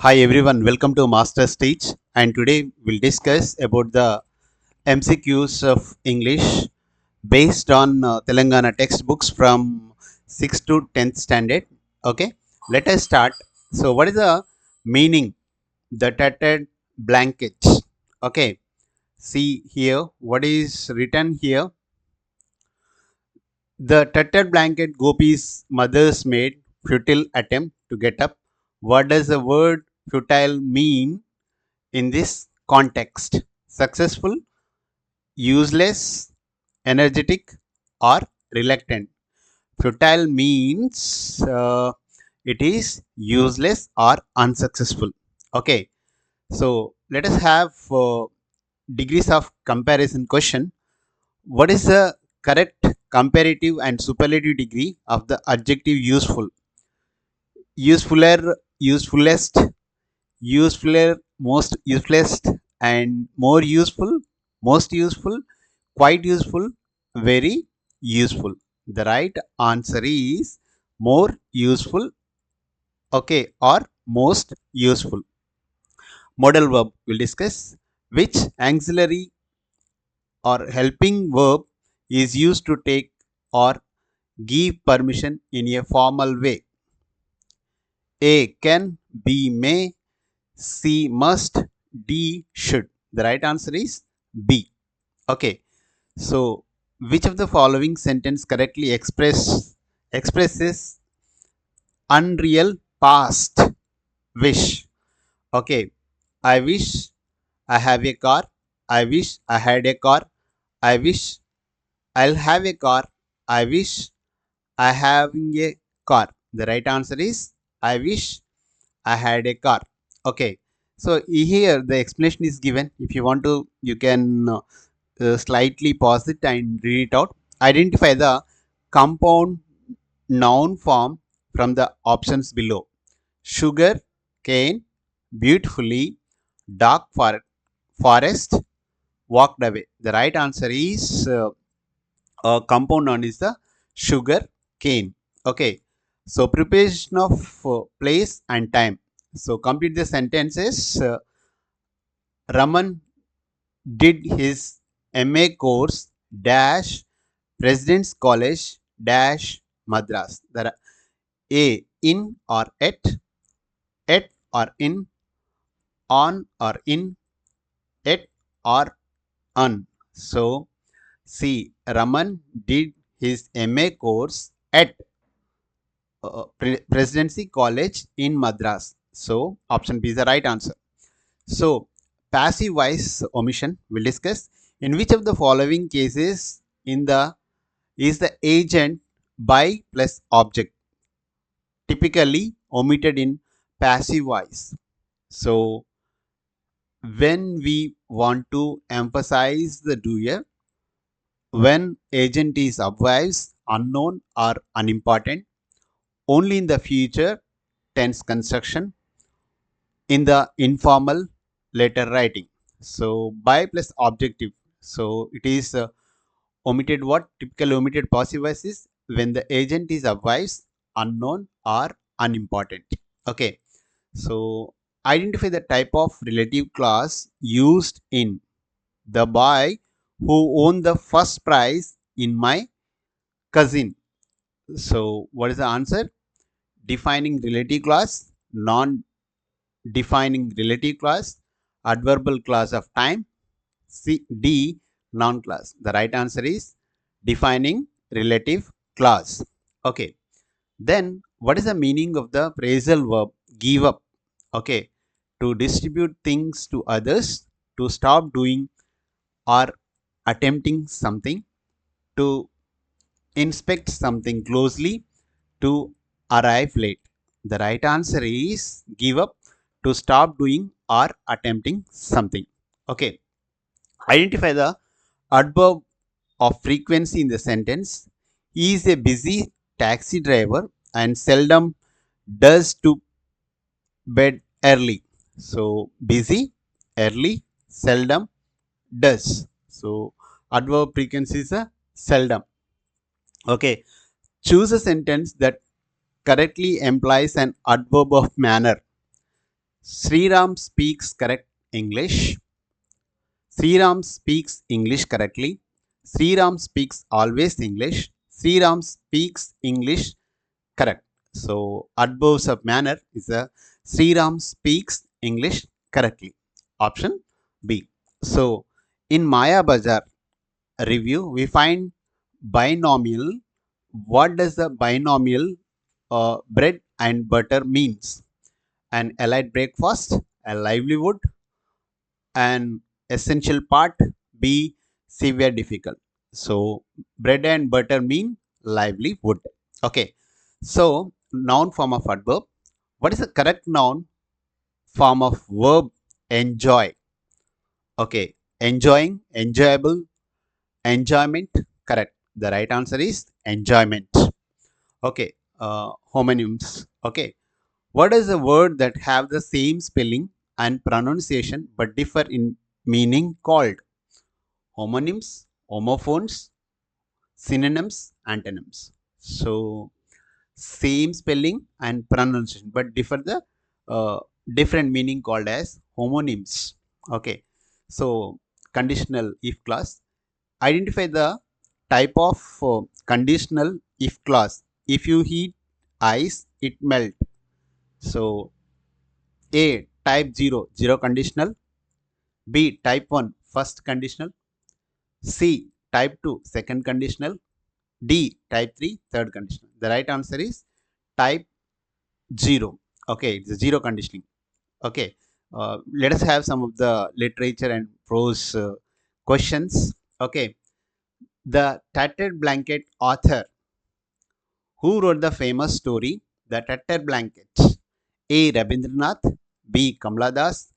Hi everyone, welcome to Master's Teach, and today we'll discuss about the MCQs of English based on Telangana textbooks from 6th to 10th standard. Okay, let us start. So, what is the meaning? The tattered blanket. Okay, see here what is written here. The tattered blanket Gopi's mother's made futile attempt to get up. What does the word futile mean in this context? Successful, useless, energetic, or reluctant. Futile means it is useless or unsuccessful. Okay, so let us have degrees of comparison question. What is the correct comparative and superlative degree of the adjective useful? Usefuler, usefulest, usefuler, most useless, and more useful, most useful, quite useful, very useful. The right answer is more useful, okay, or most useful. Modal verb we'll discuss. Which auxiliary or helping verb is used to take or give permission in a formal way? A can, B may, C must, D should. The right answer is B. Okay. So, which of the following sentence correctly expresses unreal past wish? Okay. I wish I have a car. I wish I had a car. I wish I'll have a car. I wish I having a car. The right answer is I wish I had a car. Okay. So here the explanation is given. If you want to, you can slightly pause it and read it out. Identify the compound noun form from the options below. Sugar, cane, beautifully, dark forest, walked away. The right answer is compound noun is the sugar cane. Okay. So preparation of place and time. So complete the sentences. Raman did his MA course dash President's College dash Madras. There are A in or at or in, on or in, at or on. So C. Raman did his MA course at Presidency College in Madras. So option B is the right answer. So passive voice omission we'll discuss. In which of the following cases in the is the agent by plus object typically omitted in passive voice? So when we want to emphasize the doer, when agent is obvious, unknown or unimportant, only in the future tense construction, in the informal letter writing. So by plus objective. So it is omitted. What typical omitted passive voice is when the agent is obvious, unknown or unimportant. Okay. So identify the type of relative clause used in the boy who won the first prize in my cousin. So what is the answer? Defining relative clause, non defining relative clause, adverbial clause of time, C, D, noun clause. The right answer is defining relative clause. Okay. Then what is the meaning of the phrasal verb give up? Okay. To distribute things to others, to stop doing or attempting something, to inspect something closely, to arrive late. The right answer is give up, to stop doing or attempting something. Okay. Identify the adverb of frequency in the sentence. He is a busy taxi driver and seldom does to bed early. So busy, early, seldom, does. So adverb frequency is a seldom. Okay. Choose a sentence that correctly implies an adverb of manner. Sriram speaks correct English. Sriram speaks English correctly. Sriram speaks always English. Sriram speaks English correct. So, adverbs of manner is a Sriram speaks English correctly. Option B. So, in Maya Bazaar review, we find binomial. What does the binomial bread and butter means? An allied breakfast, a livelihood, an essential part, B, severe difficult. So bread and butter mean livelihood. Okay. So noun form of adverb. What is the correct noun form of verb enjoy? Okay. Enjoying, enjoyable, enjoyment. Correct. The right answer is enjoyment. Okay. Homonyms. Okay. What is a word that have the same spelling and pronunciation but differ in meaning called? Homonyms, homophones, synonyms, antonyms. So same spelling and pronunciation but differ the different meaning called as homonyms. Okay. So conditional if clause. Identify the type of conditional if clause. If you heat ice, it melt. So A type 0, 0 conditional. B type 1, first conditional. C type 2, second conditional. D type 3, third conditional. The right answer is type 0. Okay, it's a 0 conditioning. Okay, let us have some of the literature and prose questions. Okay, the Tattered Blanket author who wrote the famous story The Tattered Blanket? A. Rabindranath. B. Kamala Das.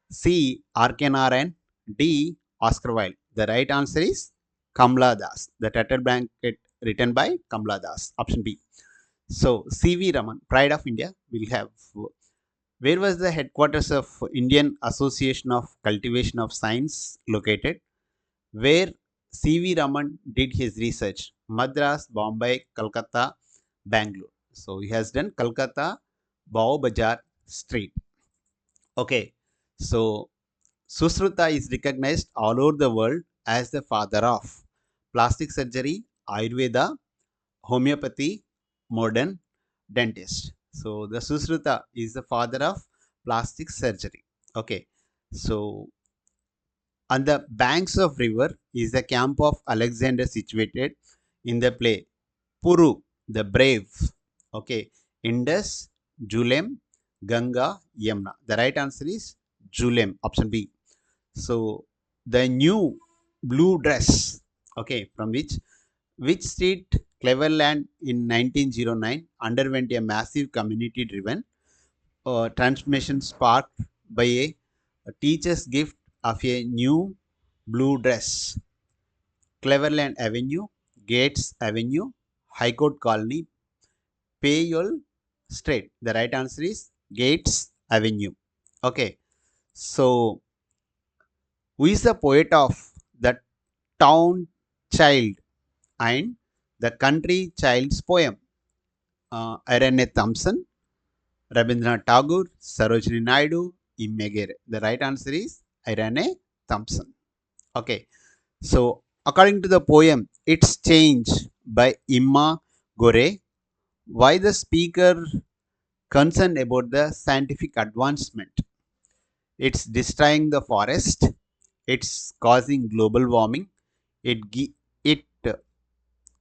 C. R.K. Narayan. D. Oscar Wilde. The right answer is Kamala Das. The Tattered Blanket written by Kamala Das. Option B. So, C.V. Raman, Pride of India, will have. Where was the headquarters of Indian Association of Cultivation of Science located? Where C.V. Raman did his research? Madras, Bombay, Calcutta, Bangalore. So, he has done Calcutta, Bao Bazaar Street. Okay. So, Susruta is recognized all over the world as the father of plastic surgery, Ayurveda, homeopathy, modern dentist. So the Susruta is the father of plastic surgery. Okay. So on the banks of river is the camp of Alexander situated in the play Puru, the brave. Okay. Indus, Julem, Ganga, Yamuna. The right answer is Julem, option B. So the new blue dress, okay, from which street Cleverland in 1909 underwent a massive community-driven transformation sparked by a teacher's gift of a new blue dress. Cleverland Avenue, Gates Avenue, High Court Colony, Payol Street. The right answer is Gates Avenue. Okay, so who is the poet of the town child and the country child's poem? Irene Thompson, Rabindranath Tagore, Sarojini Naidu, Immegere. The right answer is Irene Thompson. Okay, so according to the poem, it's changed by Imma Gore. Why the speaker concerned about the scientific advancement? It's destroying the forest. It's causing global warming. It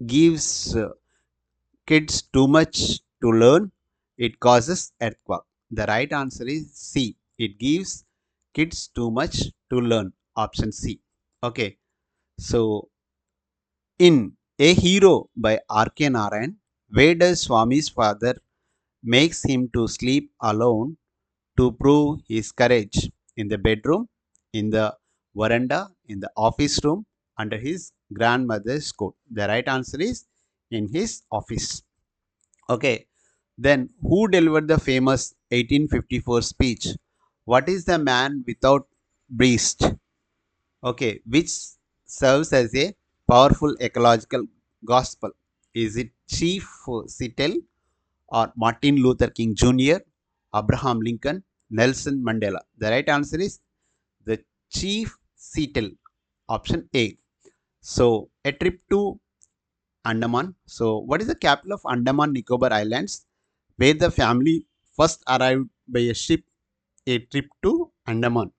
gives kids too much to learn. It causes earthquake. The right answer is C. It gives kids too much to learn. Option C. Okay. So in A Hero by R.K. Narayan, where does Swami's father makes him to sleep alone to prove his courage? In the bedroom, in the veranda, in the office room, under his grandmother's coat. The right answer is in his office. Okay. Then who delivered the famous 1854 speech? What is the man without breast? Okay, which serves as a powerful ecological gospel? Is it Chief Seattle or Martin Luther King Jr., Abraham Lincoln, Nelson Mandela? The right answer is the Chief Seattle. Option A. So, a trip to Andaman. So, what is the capital of Andaman Nicobar Islands, where the family first arrived by a ship? A trip to Andaman.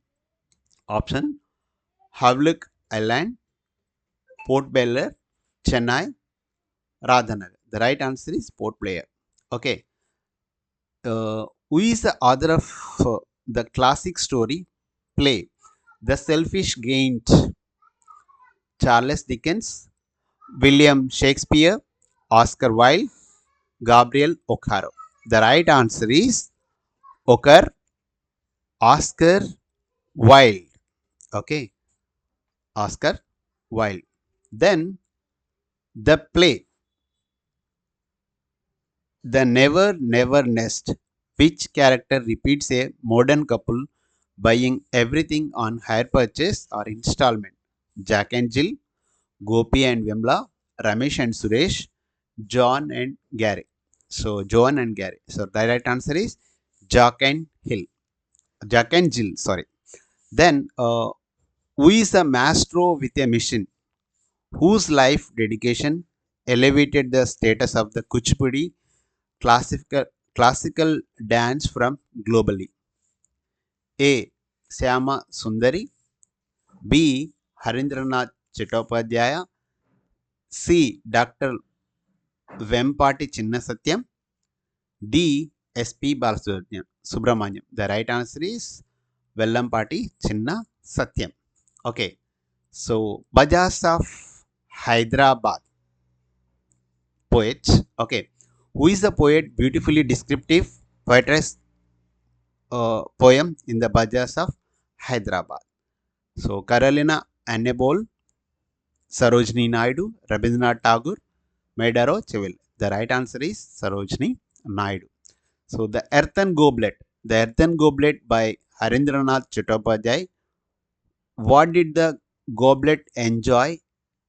Option: Havlik Island, Port Blair, Chennai, Radhanagar. The right answer is Port Blair. Okay. Who is the author of the classic story play The Selfish Gained? Charles Dickens, William Shakespeare, Oscar Wilde, Gabriel O'Hara. The right answer is Oscar Wilde. Okay, Oscar Wilde. Then the play The Never Never Nest. Which character repeats a modern couple buying everything on hire purchase or installment? Jack and Jill, Gopi and Vimla, Ramesh and Suresh, John and Gary. So John and Gary. So the right answer is Jack and Hill. Jack and Jill. Sorry. Then who is a maestro with a mission? Whose life dedication elevated the status of the Kuchipudi classical classical dance from globally? A. Syama Sundari, B. Harindranath Chattopadhyaya, C. Dr. Vempati Chinnasatyam, D. S.P. Subramanyam. The right answer is Vellampati Chinna Satyam. Okay. So, Bajas of Hyderabad poets. Okay. Who is the poet beautifully descriptive poetess poem in the Bajas of Hyderabad? So, Carolina Annabol, Sarojini Naidu, Rabindranath Tagore, Maidaro Chevil. The right answer is Sarojini Naidu. So, the Earthen Goblet by Harindranath Chattopadhyay. What did the goblet enjoy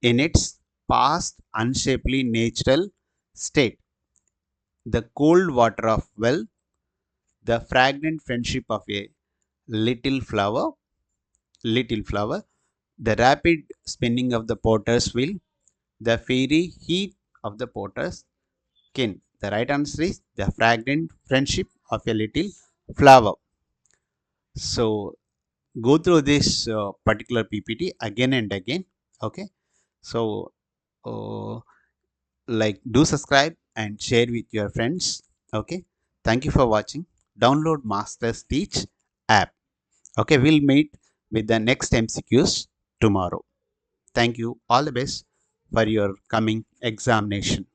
in its past unshapely natural state? The cold water of well, the fragrant friendship of a little flower, the rapid spinning of the potter's wheel, the fiery heat of the potter's kin. The right answer is the fragrant friendship of a little flower. So go through this particular PPT again and again. Okay. So do subscribe and share with your friends. Okay. Thank you for watching. Download Masters Teach app. Okay. We'll meet with the next MCQs tomorrow. Thank you. All the best for your coming examination.